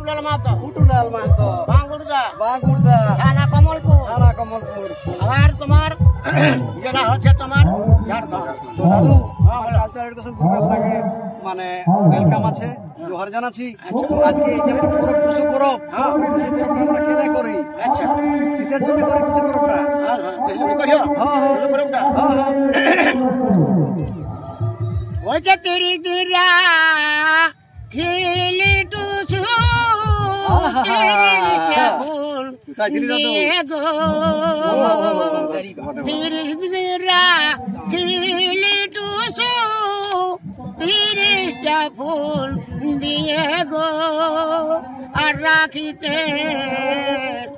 পুটুলাল মাহাতো পুটুলাল মাহাতো বাগুড়দা থানা কমলপুর আর তোমার জেলা হচ্ছে তোমার ঝাড়খণ্ড। তো দাদু কালচার এডুকেশন গ্রুপে আপনাকে মানে ওয়েলকাম আছে, জোহার জানাচ্ছি। তো আজকে এই যে আমরা টুসু পরবটা আমরা কেন করি, কিসের জন্য করি টুসু পরবটা? ওই যে তেরি দিরা খিলি টুসু দিয়ে গো তেরি দিরা খিলি টুসু তিরিশটা ফুল দিয়ে গো আর রাখিতে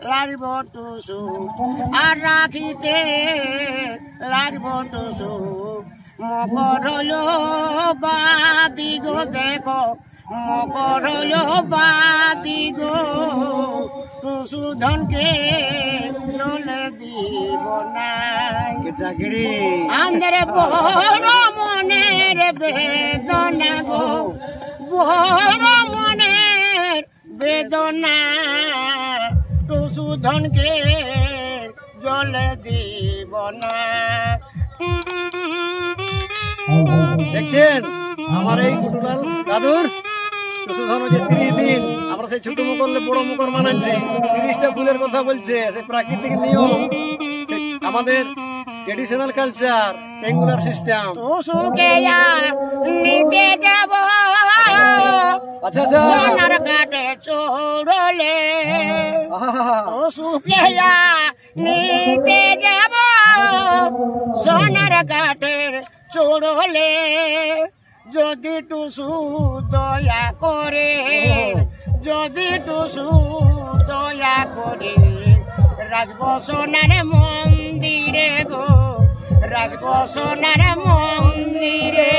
লাড়ব টুসু আর রাখিতে লাড়ব টুসু মকর হলো বাদি গো দেখো মকর হলো বাদি গো টুসু ধনকে চলে দিব না আমাদের বড় মনের বেদনা গো বড় মনের বেদনা টুসু ধনকে জলে দিব না। দেখছেন আমার এই কুটুলাল দাদুর টুসু ধন যে 30 দিন আমরা সেই ছোট মুখরলে বড় মুখর মানাচ্ছি, 30টা ফুলের কথা বলছে, সেই প্রাকৃতিক নিয়ম, আমাদের ট্রেডিশনাল কালচার, রেগুলার সিস্টেম। টুসুকে নিতে যাব আচ্ছা আচ্ছা সোনার কাটে চড়লে টুসুকে নিতে যাব সোনার কাটে চড়লে যদি টুসু দয়া করে যদি টুসু দয়া করে রাখব সোনার মন্দিরে গো রাখব সোনার মন্দিরে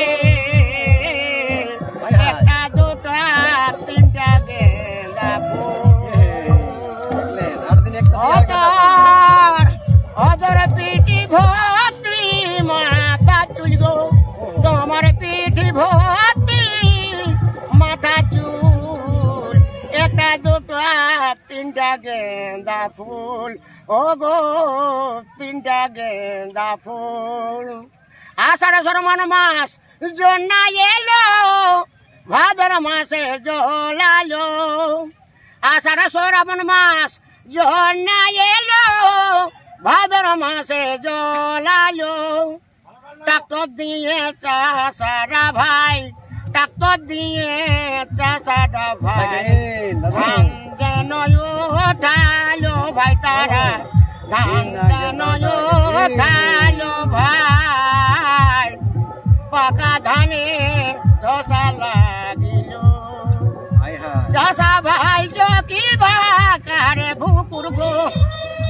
একটা দুটা তিনটা গেন্দা অদর পিঠি ভর্তি মাথা চুল গো তোমার পিঠি ভর্তি মাথা চুল একটা দুটা তিনটা গেন্দা ফুল ও গো তিনটা গেন্দা ফুল। আষাঢ় শ্রাবণ মাস জন্না এলো ভাদ্র মাসে জলালো আষাঢ় শ্রাবণ মাস জন্না এলো ভাদ্র মাসে জলালো ট্রাক্টর দিয়ে চাষারা ভাই ট্রাক্টর দিয়ে চাষারা ভাই ধান যেন ওঠালো ভাই তারা ধান যেন ওঠালো ভাই পাকা ধানে ধসা লাগিল চাষা ভাই চকি ভাকারে ভুকুর গো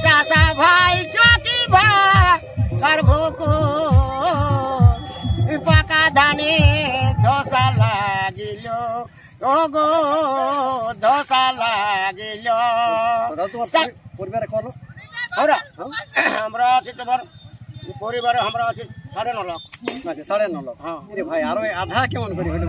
চাষা ভাই চকি ভাকার ভুকুর পাকা ধানে ধসা লাগিল ও গো ধসা লাগিল। পরিবারে করো আমরা আছি তোমার পরিবারে আমরা আছি 9.5 লাখ। আচ্ছা 9.5 লাখ। আরে ভাই আরো আধা কেমন করে হইলো?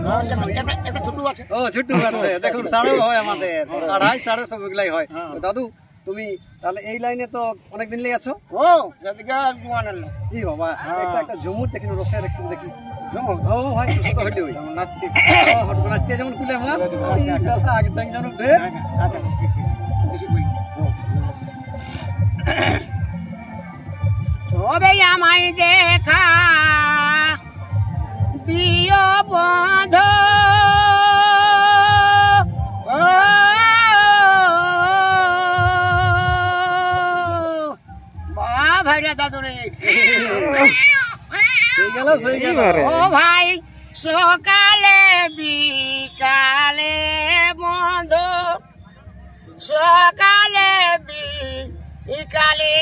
একটা ছোট আছে। ও ছোট আছে দেখুন 2.5 হয় আমাদের 2.5 2.5 সব এগুলাই হয়। দাদু তুমি তাহলে এই লাইনে তো অনেক দিন লেগে আছো। ও এদিকে জুয়ানের ই বাবা একটা ঝুমুর দেখি রসের একটু দেখি ঝুমুর। ও ভাই সুতো হইলো ওই নাচতে হটবো নাচতে যেমন কুলে আমার এই সালটা আগে টাইম জানো রে। আচ্ছা বেশি বলি তবে আমায় দেখা দিও বন্ধ ভাইরা দাদুরে ও ভাই সকালে বিকালে বন্ধ সকালে বিকালে